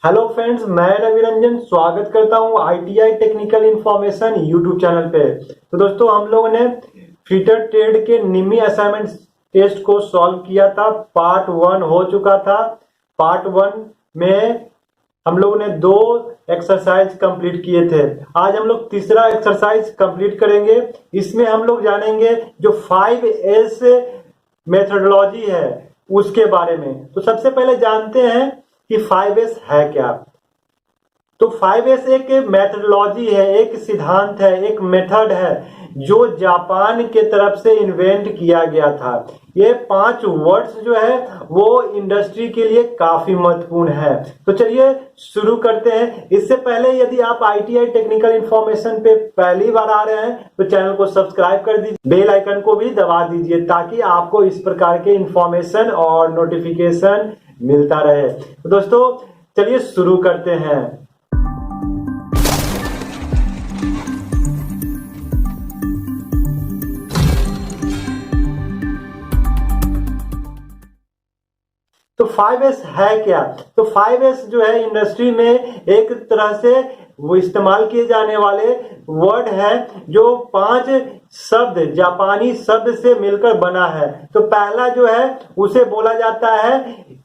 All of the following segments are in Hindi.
हेलो फ्रेंड्स, मैं रवि रंजन स्वागत करता हूं ITI technical information YouTube channel पे। तो दोस्तों, हम लोगों ने फीटर ट्रेड के निमी असाइनमेंट टेस्ट को सॉल्व किया था। पार्ट 1 हो चुका था। पार्ट 1 में हम लोगों ने 2 एक्सरसाइज कंप्लीट किए थे। आज हम लोग तीसरा एक्सरसाइज कंप्लीट करेंगे। इसमें हम लोग जानेंगे जो 5S मेथोडोलॉजी है उसके बारे में। तो सबसे पहले जानते हैं कि 5S है क्या। तो 5S एक मेथोडोलॉजी है, एक सिद्धांत है, एक मेथड है जो जापान के तरफ से इन्वेंट किया गया था। ये 5 वर्ड्स जो है वो इंडस्ट्री के लिए काफी महत्वपूर्ण है। तो चलिए शुरू करते हैं। इससे पहले यदि आप आईटीआई टेक्निकल इंफॉर्मेशन पे पहली बार आ रहे हैं तो चैनल को सब्सक्राइब कर दीजिए, बेल आइकन को भी दबा दीजिए ताकि आपको इस प्रकार के इंफॉर्मेशन और नोटिफिकेशन मिलता रहे। तो दोस्तों चलिए शुरू करते हैं। तो 5S है क्या? तो 5S जो है इंडस्ट्री में एक तरह से वो इस्तेमाल किए जाने वाले वर्ड है जो 5 शब्द जापानी शब्द से मिलकर बना है। तो पहला जो है उसे बोला जाता है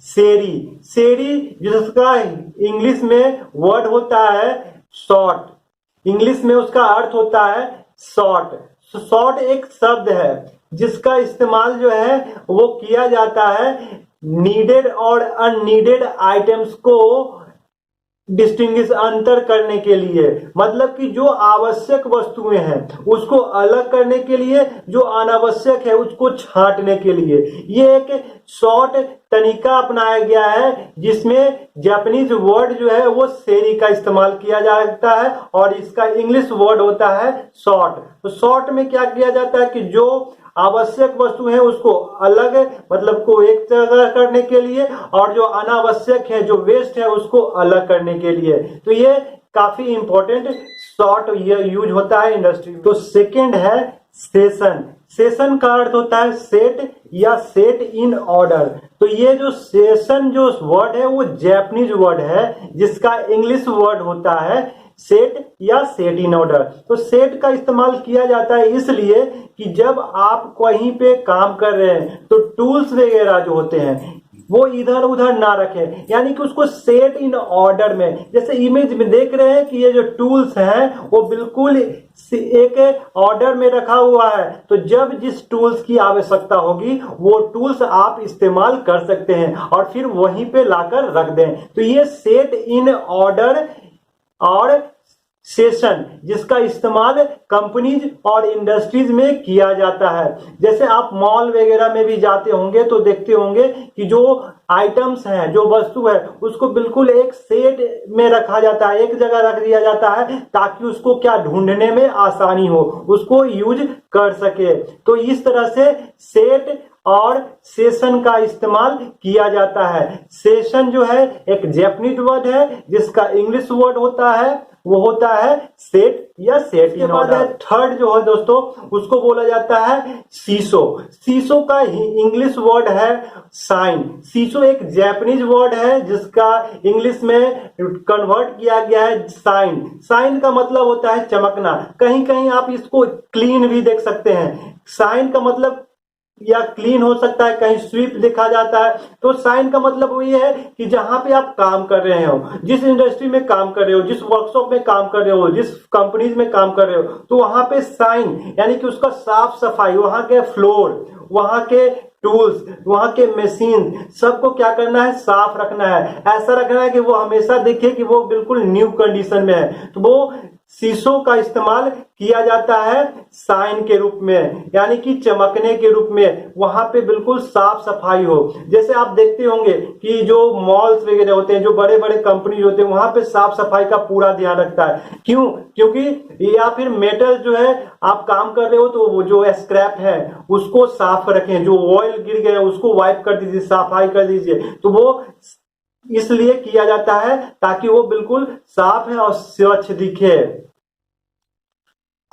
सेरी। सेरी जिसका इंग्लिश में वर्ड होता है शॉर्ट। इंग्लिश में उसका अर्थ होता है शॉर्ट। शॉर्ट एक शब्द है जिसका इस्तेमाल जो है वो किया जाता है नीडेड और अननीडेड आइटम्स को डिस्टिंग्विश अंतर करने के लिए। मतलब कि जो आवश्यक वस्तुएं हैं उसको अलग करने के लिए, जो अनावश्यक है उसको छांटने के लिए। ये एक शॉर्ट तरीका अपनाया गया है जिसमें जापानीज वर्ड जो है वो सेरी का इस्तेमाल किया जाता है और इसका इंग्लिश वर्ड होता है शॉर्ट। तो शॉर्ट में क्या किया जाता है कि जो आवश्यक वस्तु है उसको अलग, मतलब को एक जगह करने के लिए, और जो अनावश्यक है, जो वेस्ट है, उसको अलग करने के लिए। तो ये काफी इंपॉर्टेंट शॉर्ट ये यूज होता है इंडस्ट्री में। तो सेकंड है सेशन। सेशन का अर्थ होता है सेट या सेट इन ऑर्डर। तो ये जो सेशन जो वर्ड है वो जापानीज वर्ड है जिसका इंग्लिश वर्ड होता है सेट या सेट इन ऑर्डर। तो सेट का इस्तेमाल किया जाता है इसलिए कि जब आप कहीं पे काम कर रहे हैं तो टूल्स वगैरह जो होते हैं वो इधर उधर ना रखें, यानी कि उसको सेट इन ऑर्डर में। जैसे इमेज में देख रहे हैं कि ये जो टूल्स हैं वो बिल्कुल एक ऑर्डर में रखा हुआ है। तो जब जिस टूल्स की आवश्यकता होगी वो टूल्स आप इस्तेमाल कर सकते हैं और फिर वहीं पे लाकर रख दें। तो ये सेट इन ऑर्डर और सेशन जिसका इस्तेमाल कंपनीज और इंडस्ट्रीज में किया जाता है। जैसे आप मॉल वगैरह में भी जाते होंगे तो देखते होंगे कि जो आइटम्स हैं, जो वस्तु है, उसको बिल्कुल एक सेट में रखा जाता है, एक जगह रख दिया जाता है ताकि उसको क्या ढूंढने में आसानी हो, उसको यूज कर सके। तो इस तरह से सेट और सेशन का इस्तेमाल किया जाता है। सेशन जो है एक जापानीज वर्ड है जिसका इंग्लिश वर्ड होता है वो होता है सेट या सेट इन ऑर्डर। थर्ड जो है दोस्तों उसको बोला जाता है सीसो। सीसो का इंग्लिश वर्ड है साइन। सीसो एक जापानीज वर्ड है जिसका इंग्लिश में कन्वर्ट किया गया है साइन। साइन का मतलब होता है चमकना। कहीं कहीं आप इसको क्लीन भी देख सकते हैं। साइन का मतलब या क्लीन हो सकता है, कहीं स्वीप लिखा जाता है। तो साइन का मतलब वही है कि जहां पे आप काम कर रहे हो, जिस इंडस्ट्री में काम कर रहे हो, जिस वर्कशॉप में काम कर रहे हो, जिस कंपनीज में काम कर रहे हो, तो वहां पे साइन यानी कि उसका साफ सफाई, वहां के फ्लोर, वहां के टूल्स, वहां के मशीन, सबको क्या करना है, साफ रखना है। ऐसा रखना है कि वो हमेशा दिखे कि वो बिल्कुल न्यू कंडीशन में है। तो वो शीशों का इस्तेमाल किया जाता है साइन के रूप में, यानी कि चमकने के रूप में, वहां पे बिल्कुल साफ सफाई हो। जैसे आप देखते होंगे कि जो मॉल्स वगैरह होते हैं, जो बड़े बड़े कंपनी होते हैं, वहां पे साफ सफाई का पूरा ध्यान रखता है। क्यों? क्योंकि या फिर मेटल जो है आप काम कर रहे हो तो वो जो स्क्रैप है उसको साफ रखें, जो ऑयल गिर गया उसको वाइप कर दीजिए, सफाई कर दीजिए। तो वो इसलिए किया जाता है ताकि वो बिल्कुल साफ है और स्वच्छ दिखे।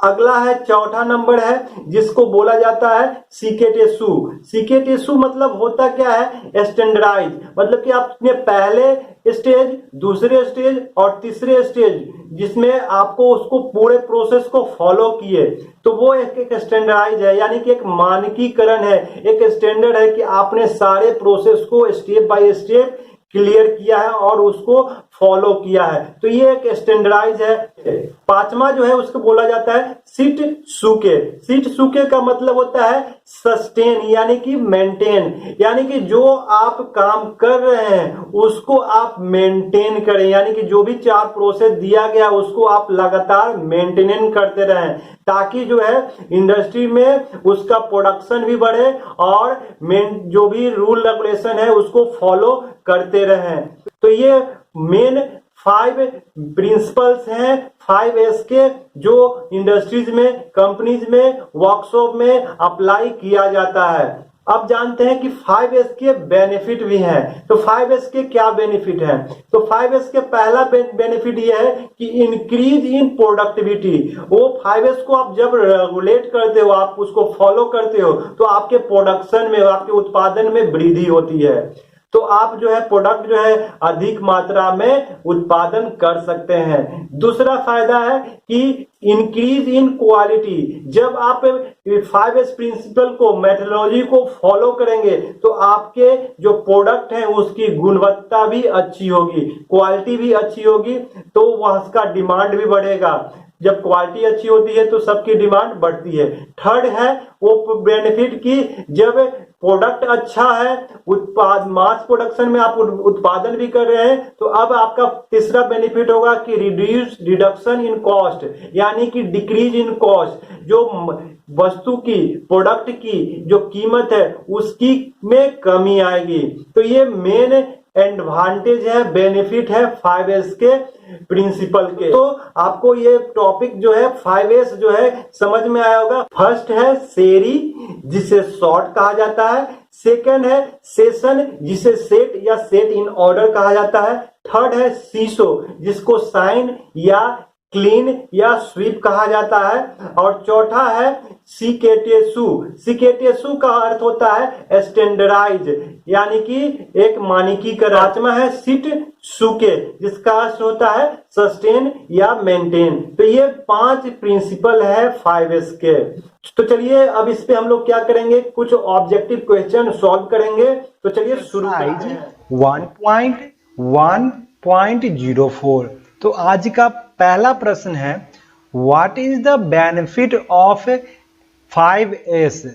अगला है चौथा नंबर है जिसको बोला जाता है सीक्रेट इशू। सीक्रेट इशू मतलब होता क्या है, स्टैंडर्डाइज, मतलब कि आपने पहले स्टेज, दूसरे स्टेज और तीसरे स्टेज जिसमें आपको उसको पूरे प्रोसेस को फॉलो किए, तो वो एक स्टैंडर्डाइज है, यानी कि एक मानकीकरण है, एक स्टैंडर्ड है कि आपने सारे प्रोसेस को स्टेप बाय स्टेप क्लियर किया है और उसको फॉलो किया है, तो ये एक स्टैंडर्डाइज है। पांचवा जो है उसको बोला जाता है सिट सूके। सिट सूके का मतलब होता है सस्टेन, यानी कि मेंटेन, यानी कि जो आप काम कर रहे हैं उसको आप मेंटेन करें, यानी कि जो भी 4 प्रोसेस दिया गया उसको आप लगातार मेंटेनेंस करते रहें, ताकि जो है इंडस्ट्री में उसका प्रोडक्शन भी बढ़े और जो भी रूल रेगुलेशन है उसको फॉलो करते रहें। तो ये मेन 5 प्रिंसिपल्स हैं 5S के, जो इंडस्ट्रीज में, कंपनीज में, वर्कशॉप में अप्लाई किया जाता है। अब जानते हैं कि 5S के बेनिफिट भी हैं। तो 5S के क्या बेनिफिट हैं? तो 5S के पहला बेनिफिट ये है कि इंक्रीज इन प्रोडक्टिविटी। वो 5S को आप जब रेगुलेट करते हो, आप उसको फॉलो करते हो, तो आपके प्रोडक्शन में, आपके उत्पादन में वृद्धि होती है, तो आप जो है प्रोडक्ट जो है अधिक मात्रा में उत्पादन कर सकते हैं। दूसरा फायदा है कि इंक्रीज इन क्वालिटी। जब आप 5S प्रिंसिपल को, मेथोडोलॉजी को फॉलो करेंगे, तो आपके जो प्रोडक्ट है उसकी गुणवत्ता भी अच्छी होगी, क्वालिटी भी अच्छी होगी, तो वह उसका डिमांड भी बढ़ेगा। जब क्वालिटी अच्छी होती है तो सबकी डिमांड बढ़ती है। थर्ड है वो बेनिफिट कि जब प्रोडक्ट अच्छा है, उत्पाद मास प्रोडक्शन में आप उत्पादन भी कर रहे हैं, तो अब आपका तीसरा बेनिफिट होगा कि रिडक्शन इन कॉस्ट, यानी कि डिक्रीज इन कॉस्ट। जो वस्तु की, प्रोडक्ट की जो कीमत है उसकी में कमी आएगी। तो ये मेन एडवांटेज है, बेनिफिट है 5S के प्रिंसिपल के। तो आपको ये टॉपिक जो है 5S जो है समझ में आया होगा। फर्स्ट है सेरी, जिसे शॉर्ट कहा जाता है। सेकंड है सेशन, जिसे सेट या सेट इन ऑर्डर कहा जाता है। थर्ड है सीसो, जिसको साइन या क्लीन या स्वीप कहा जाता है। और चौथा है सीकेटेसु। सीकेटेसु का अर्थ होता है स्टैंडर्डाइज, यानी कि एक मानकीकरण। पांचवा है सिट सुके, जिसका अर्थ होता है सस्टेन या मेंटेन। तो ये 5 प्रिंसिपल है 5S के। तो चलिए अब इस पे हम लोग क्या करेंगे, कुछ ऑब्जेक्टिव क्वेश्चन सॉल्व करेंगे। तो चलिए शुरू करते हैं। 1.1.04। तो आज का पहला प्रश्न है, what is the benefit of 5S?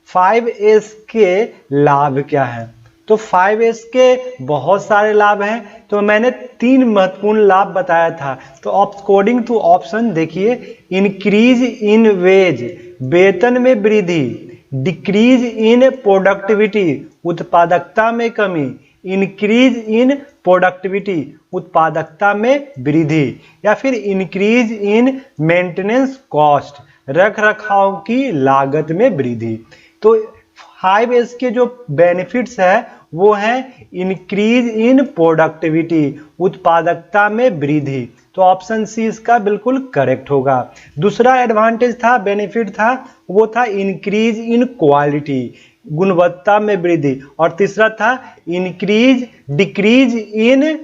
5S के लाभ क्या है? तो 5S के बहुत सारे लाभ हैं, तो मैंने 3 महत्वपूर्ण लाभ बताया था। तो अकॉर्डिंग टू ऑप्शन देखिए, इंक्रीज इन वेज, वेतन में वृद्धि, डिक्रीज इन प्रोडक्टिविटी, उत्पादकता में कमी, इंक्रीज इन प्रोडक्टिविटी, उत्पादकता में वृद्धि, या फिर इंक्रीज इन मेंटेनेंस कॉस्ट, रख रखाव की लागत में वृद्धि। तो 5S के जो बेनिफिट्स है वो है इंक्रीज इन प्रोडक्टिविटी, उत्पादकता में वृद्धि। तो ऑप्शन सी इसका बिल्कुल करेक्ट होगा। दूसरा एडवांटेज था, बेनिफिट था, वो था इंक्रीज इन क्वालिटी, गुणवत्ता में वृद्धि। और तीसरा था डिक्रीज इन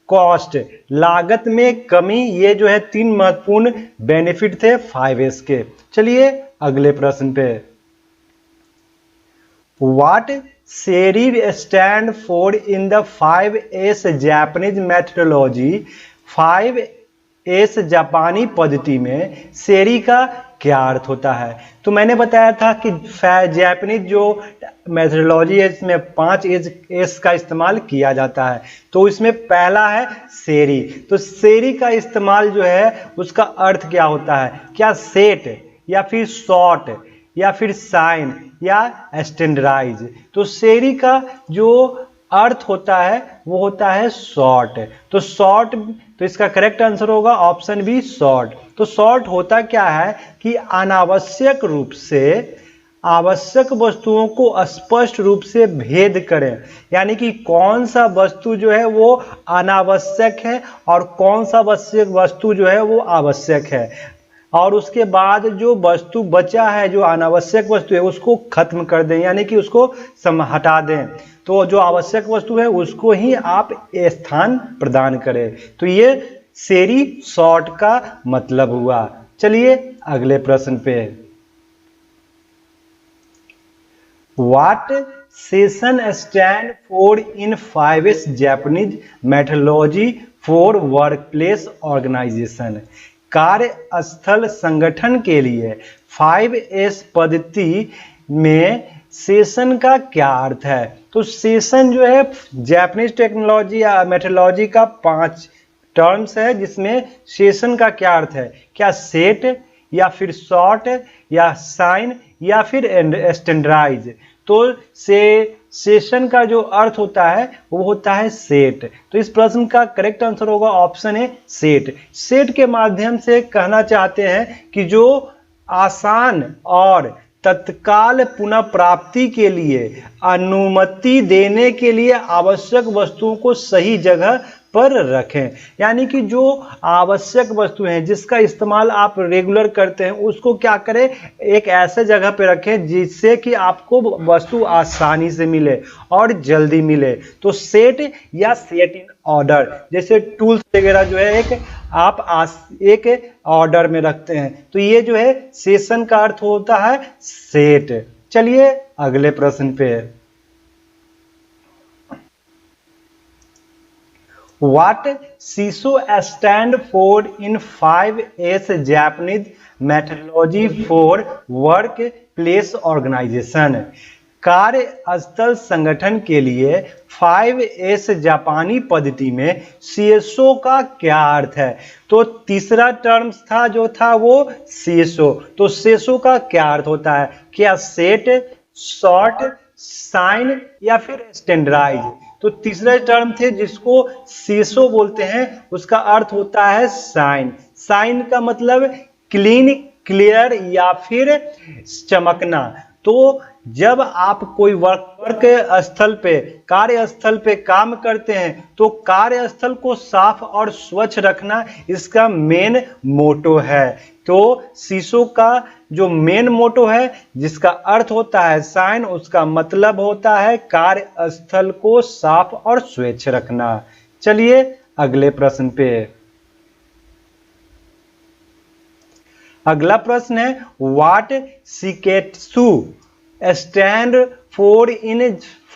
कॉस्ट, लागत में कमी। ये जो है 3 महत्वपूर्ण बेनिफिट थे 5S के। चलिए अगले प्रश्न पे। व्हाट सेरी stand for in the 5S Japanese methodology? 5S जापानी पद्धति में सेरी का क्या अर्थ होता है? तो मैंने बताया था कि जापानीज जो मेथोडोलॉजी है इसमें 5S का इस्तेमाल किया जाता है। तो इसमें पहला है सेरी। तो सेरी का इस्तेमाल जो है उसका अर्थ क्या होता है? क्या सेट या फिर शॉर्ट या फिर साइन या स्टैंडर्डाइज? तो सेरी का जो अर्थ होता है वो होता है शॉर्ट। तो शॉर्ट, तो इसका करेक्ट आंसर होगा ऑप्शन बी, शॉर्ट। तो शॉर्ट होता क्या है कि अनावश्यक रूप से आवश्यक वस्तुओं को स्पष्ट रूप से भेद करें, यानी कि कौन सा वस्तु जो है वो अनावश्यक है और कौन सा वस्तु जो है वो आवश्यक है। और उसके बाद जो वस्तु बचा है, जो अनावश्यक वस्तु है, उसको खत्म कर दें, यानी कि उसको हटा दें। तो जो आवश्यक वस्तु है उसको ही आप स्थान प्रदान करें। तो ये सेरी शॉर्ट का मतलब हुआ। चलिए अगले प्रश्न पे। What session stand for in 5S Japanese methodology for workplace organization? कार्यस्थल संगठन के लिए 5S पद्धति में सेशन का क्या अर्थ है? तो सेशन जो है जापानीज टेक्नोलॉजी या मेथोडोलॉजी का 5 टर्म्स है, जिसमें सेशन का क्या अर्थ है? क्या सेट या फिर शॉर्ट या साइन या फिर स्टैंडर्डाइज? तो सेशन का जो अर्थ होता है वो होता है सेट। तो इस प्रश्न का करेक्ट आंसर होगा ऑप्शन है सेट। सेट के माध्यम से कहना चाहते हैं कि जो आसान और तत्काल पुनः प्राप्ति के लिए अनुमति देने के लिए आवश्यक वस्तुओं को सही जगह पर रखें। यानी कि जो आवश्यक वस्तु हैं जिसका इस्तेमाल आप रेगुलर करते हैं उसको क्या करें, एक ऐसे जगह पे रखें जिससे कि आपको वस्तु आसानी से मिले और जल्दी मिले। तो सेट या सेट इन ऑर्डर, जैसे टूल्स वगैरह जो है एक ऑर्डर में रखते हैं, तो ये जो है सेशन का अर्थ होता है सेट। चलिए अगले प्रश्न पे। What CISO stand for in 5S Japanese methodology for workplace organization? कार्यस्थल संगठन के लिए 5S जापानी पद्धति में CSO का क्या अर्थ है? तो तीसरा टर्म्स था जो था वो CSO। तो CSO का क्या अर्थ होता है? क्या सेट, शॉर्ट, साइन या फिर स्टैंडर्डाइज? तो तीसरे टर्म थे जिसको सीसो बोलते हैं, उसका अर्थ होता है साइन। साइन का मतलब क्लीन, क्लियर या फिर चमकना। तो जब आप कोई वर्क स्थल पे, कार्यस्थल पे काम करते हैं तो कार्यस्थल को साफ और स्वच्छ रखना इसका मेन मोटो है। तो सीसो का जो मेन मोटो है जिसका अर्थ होता है साइन, उसका मतलब होता है कार्यस्थल को साफ और स्वच्छ रखना। चलिए अगले प्रश्न पे। अगला प्रश्न है व्हाट शिकेत्सु stand for in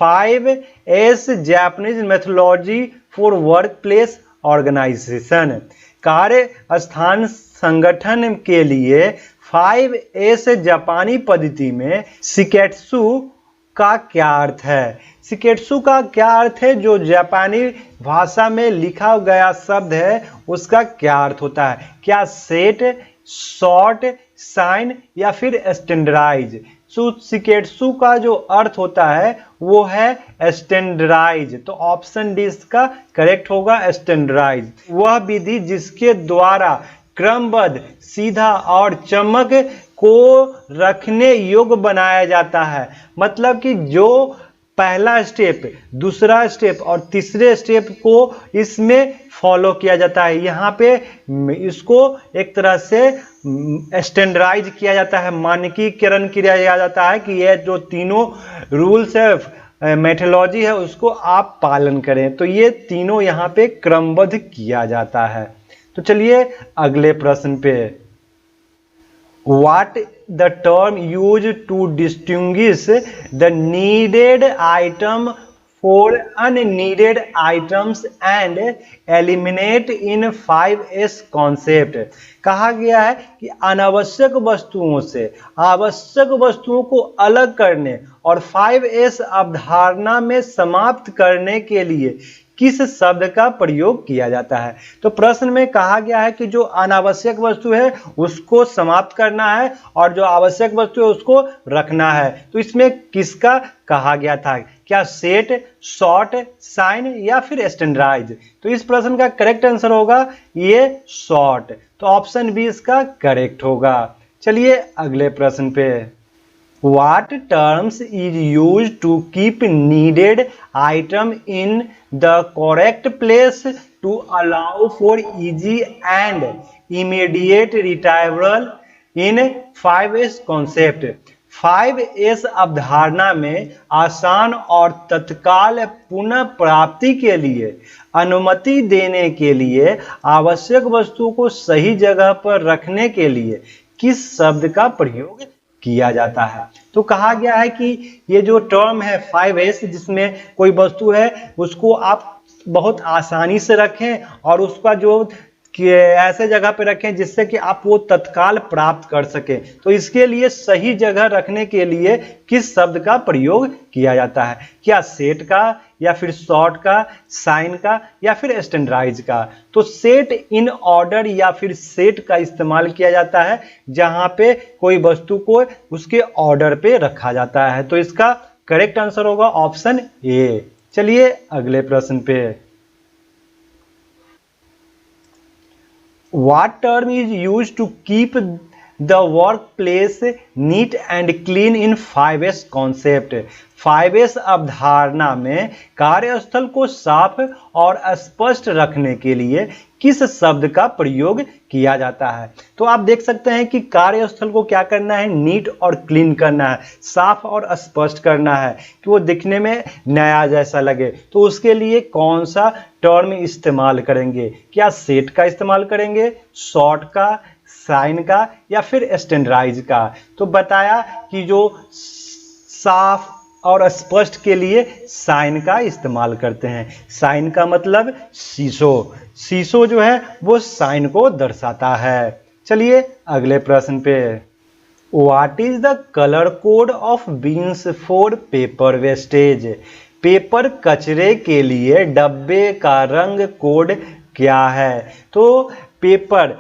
5S Japanese methodology for workplace organisation? कार्यस्थान संगठन के लिए 5S जापानी पद्धति में शिकेत्सु का क्या अर्थ है? शिकेत्सु का क्या अर्थ है? जो जापानी भाषा में लिखा गया शब्द है उसका क्या अर्थ होता है? क्या सेट, शॉर्ट, साइन या फिर स्टैंडर्डाइज? शिकेत्सु का जो अर्थ होता है वो है स्टैंडर्डाइज। तो ऑप्शन डी इसका करेक्ट होगा, स्टैंडर्डाइज। वह विधि जिसके द्वारा क्रमबद्ध, सीधा और चमक को रखने योग्य बनाया जाता है। मतलब कि जो पहला स्टेप, दूसरा स्टेप और तीसरे स्टेप को इसमें फॉलो किया जाता है। यहाँ पे इसको एक तरह से स्टैंडर्डाइज किया जाता है, मानकीकरण किया जाता है कि ये जो तीनों रूल्स है, मेथोडोलॉजी है, उसको आप पालन करें। तो ये तीनों यहाँ पे क्रमबद्ध किया जाता है। तो चलिए अगले प्रश्न पे। What the term used to distinguish the needed item for unneeded items and eliminate in 5S concept? कहा गया है कि अनावश्यक वस्तुओं से आवश्यक वस्तुओं को अलग करने और 5S अवधारणा में समाप्त करने के लिए किस शब्द का प्रयोग किया जाता है? तो प्रश्न में कहा गया है कि जो अनावश्यक वस्तु है उसको समाप्त करना है और जो आवश्यक वस्तु है उसको रखना है। तो इसमें किसका कहा गया था? क्या सेट, शॉर्ट, साइन या फिर स्टैंडर्डाइज? तो इस प्रश्न का करेक्ट आंसर होगा ये शॉर्ट। तो ऑप्शन बी इसका करेक्ट होगा। चलिए अगले प्रश्न पे। What terms is used to keep needed item in the correct place to allow for easy and immediate retrieval in 5S concept? 5S अवधारणा में आसान और तत्काल पुनः प्राप्ति के लिए अनुमति देने के लिए आवश्यक वस्तु को सही जगह पर रखने के लिए किस शब्द का प्रयोग किया जाता है? तो कहा गया है कि ये जो टर्म है 5S, जिसमें कोई वस्तु है उसको आप बहुत आसानी से रखें और उसका जो कि ऐसे जगह पे रखें जिससे कि आप वो तत्काल प्राप्त कर सकें, तो इसके लिए सही जगह रखने के लिए किस शब्द का प्रयोग किया जाता है? क्या सेट का, या फिर सॉर्ट का, साइन का, या फिर स्टैंडर्डाइज का? तो सेट इन ऑर्डर या फिर सेट का इस्तेमाल किया जाता है जहां पे कोई वस्तु को उसके ऑर्डर पे रखा जाता है। तो इसका करेक्ट आंसर होगा ऑप्शन ए। चलिए अगले प्रश्न पे। What term is used to keep the workplace neat and clean in 5S concept? 5S अवधारणा में कार्यस्थल को साफ और स्पष्ट रखने के लिए किस शब्द का प्रयोग किया जाता है? तो आप देख सकते हैं कि कार्यस्थल को क्या करना है? नीट और क्लीन करना है, साफ और स्पष्ट करना है कि वो दिखने में नया जैसा लगे। तो उसके लिए कौन सा टर्म इस्तेमाल करेंगे? क्या सेट का इस्तेमाल करेंगे, शॉर्ट का, साइन का, या फिर स्टैंडर्डाइज का? तो बताया कि जो साफ और स्पष्ट के लिए साइन का इस्तेमाल करते हैं। साइन का मतलब शीशो, शीशो जो है वो साइन को दर्शाता है। चलिए अगले प्रश्न पे। What is the colour code of beans for paper wastage? Paper कचरे के लिए डब्बे का रंग कोड क्या है? तो पेपर,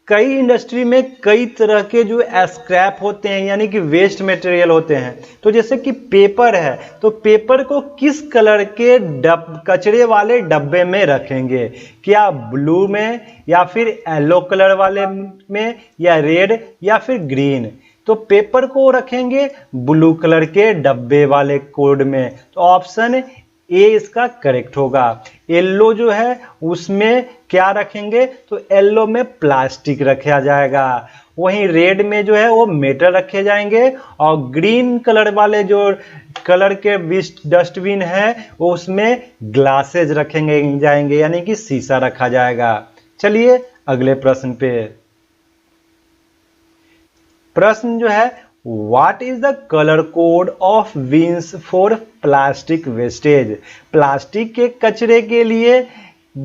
कई इंडस्ट्री में कई तरह के जो स्क्रैप होते हैं यानी कि वेस्ट मटेरियल होते हैं। तो जैसे कि पेपर है, तो पेपर को किस कलर के कचरे वाले डब्बे में रखेंगे? क्या ब्लू में, या फिर येलो कलर वाले में, या रेड, या फिर ग्रीन? तो पेपर को रखेंगे ब्लू कलर के डब्बे वाले कोड में। तो ऑप्शन ए इसका करेक्ट होगा। येलो जो है उसमें क्या रखेंगे? तो येलो में प्लास्टिक रखा जाएगा। वहीं रेड में जो है वो मेटल रखे जाएंगे, और ग्रीन कलर वाले जो कलर के डस्टबिन है वो उसमें ग्लासेज रखेंगे जाएंगे, यानी कि शीशा रखा जाएगा। चलिए अगले प्रश्न पे। प्रश्न जो है, What is the color code of bins for plastic wastage? Plastic के कचरे के लिए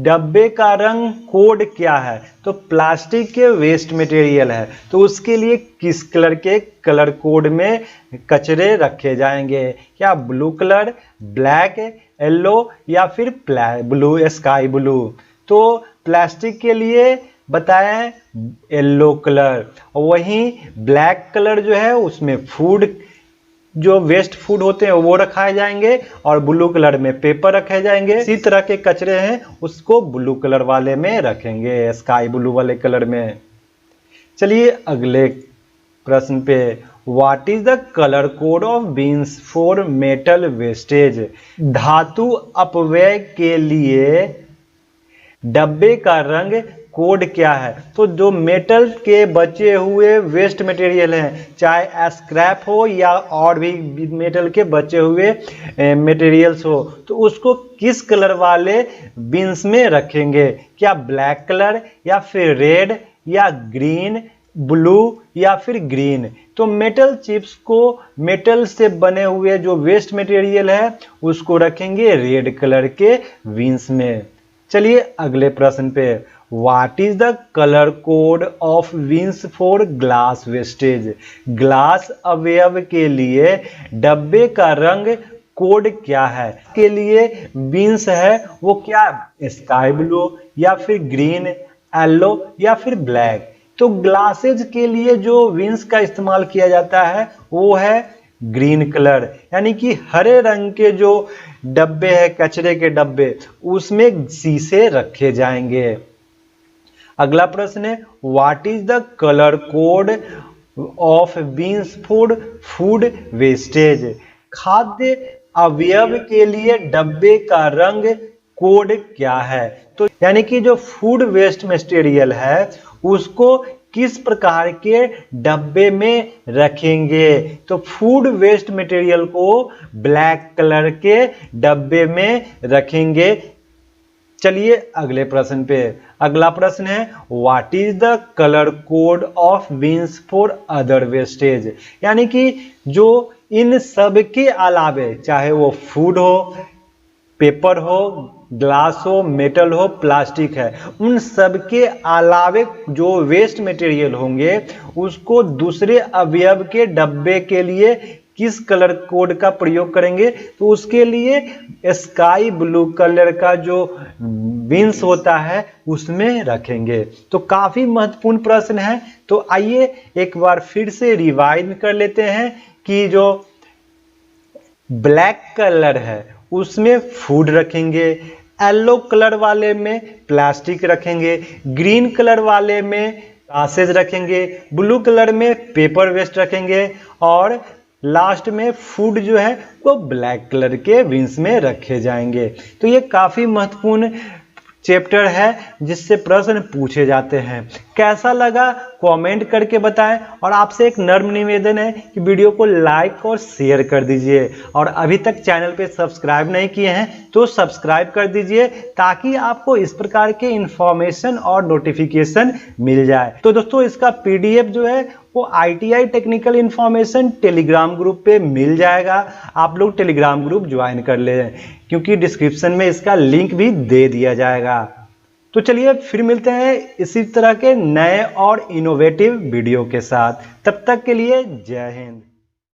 डब्बे का रंग कोड क्या है? तो प्लास्टिक के वेस्ट मटेरियल है, तो उसके लिए किस कलर के कलर कोड में कचरे रखे जाएंगे? क्या ब्लू कलर, ब्लैक, येलो, या फिर ब्लू, स्काई ब्लू? तो प्लास्टिक के लिए बताएं येलो कलर, और वहीं ब्लैक कलर जो है उसमें फूड, जो वेस्ट फूड होते हैं वो रखाए जाएंगे, और ब्लू कलर में पेपर रखे जाएंगे। इसी तरह के कचरे हैं उसको ब्लू कलर वाले में रखेंगे, स्काई ब्लू वाले कलर में। चलिए अगले प्रश्न पे। What is the colour code of beans for metal wastage? धातु अपव्यय के लिए डब्बे का रंग कोड क्या है? तो जो मेटल के बचे हुए वेस्ट मटेरियल हैं, चाहे स्क्रैप हो या और भी मेटल के बचे हुए मटेरियल्स हो, तो उसको किस कलर वाले बिन्स में रखेंगे? क्या ब्लैक कलर, या फिर रेड, या ग्रीन, ब्लू, या फिर ग्रीन? तो मेटल चिप्स को, मेटल से बने हुए जो वेस्ट मटेरियल है उसको रखेंगे रेड कलर के बिन्स में। चलिए अगले प्रश्न पे। What is the color code of bins for glass wastage? Glass अवयव के लिए डब्बे का रंग कोड क्या है? के लिए बिन्स है वो क्या स्काई ब्लू, या फिर ग्रीन, येलो, या फिर ब्लैक? तो ग्लासेज के लिए जो बिन्स का इस्तेमाल किया जाता है वो है ग्रीन कलर, यानी कि हरे रंग के जो डब्बे है, कचरे के डब्बे, उसमें शीशे रखे जाएंगे। अगला प्रश्न है, what is the colour code of beans food wastage. खाद्य अवयव के लिए डब्बे का रंग कोड क्या है? तो यानी कि जो फूड वेस्ट मटेरियल है उसको किस प्रकार के डब्बे में रखेंगे? तो फूड वेस्ट मटेरियल को ब्लैक कलर के डब्बे में रखेंगे। चलिए अगले प्रश्न पे। अगला प्रश्न है what is the colour code of beans for other wastage? यानी कि जो इन सब के अलावे चाहे वो फूड हो, पेपर हो, ग्लास हो, मेटल हो, प्लास्टिक है, उन सब के अलावे जो वेस्ट मटेरियल होंगे उसको दूसरे अवयव के डब्बे के लिए किस कलर कोड का प्रयोग करेंगे? तो उसके लिए स्काई ब्लू कलर का जो बीन्स होता है उसमें रखेंगे। तो काफी महत्वपूर्ण प्रश्न है। तो आइए एक बार फिर से रिवाइज कर लेते हैं कि जो ब्लैक कलर है उसमें फूड रखेंगे, येलो कलर वाले में प्लास्टिक रखेंगे, ग्रीन कलर वाले में ग्लासेज रखेंगे, ब्लू कलर में पेपर वेस्ट रखेंगे और लास्ट में फूड जो है वो ब्लैक कलर के बीन्स में रखे जाएंगे। तो ये काफी महत्वपूर्ण चैप्टर है जिससे प्रश्न पूछे जाते हैं। कैसा लगा कमेंट करके बताएं और आपसे एक नम्र निवेदन है कि वीडियो को लाइक और शेयर कर दीजिए और अभी तक चैनल पे सब्सक्राइब नहीं किए हैं तो सब्सक्राइब कर दीजिए ताकि आपको इस प्रकार के इंफॉर्मेशन और नोटिफिकेशन मिल जाए। तो दोस्तों इसका पीडीएफ जो है वो ITI technical information Telegram group पे मिल जाएगा। आप लोग टेलीग्राम ग्रुप ज्वाइन कर ले क्योंकि डिस्क्रिप्शन में इसका लिंक भी दे दिया जाएगा। तो चलिए फिर मिलते हैं इसी तरह के नए और इनोवेटिव वीडियो के साथ। तब तक के लिए जय हिंद।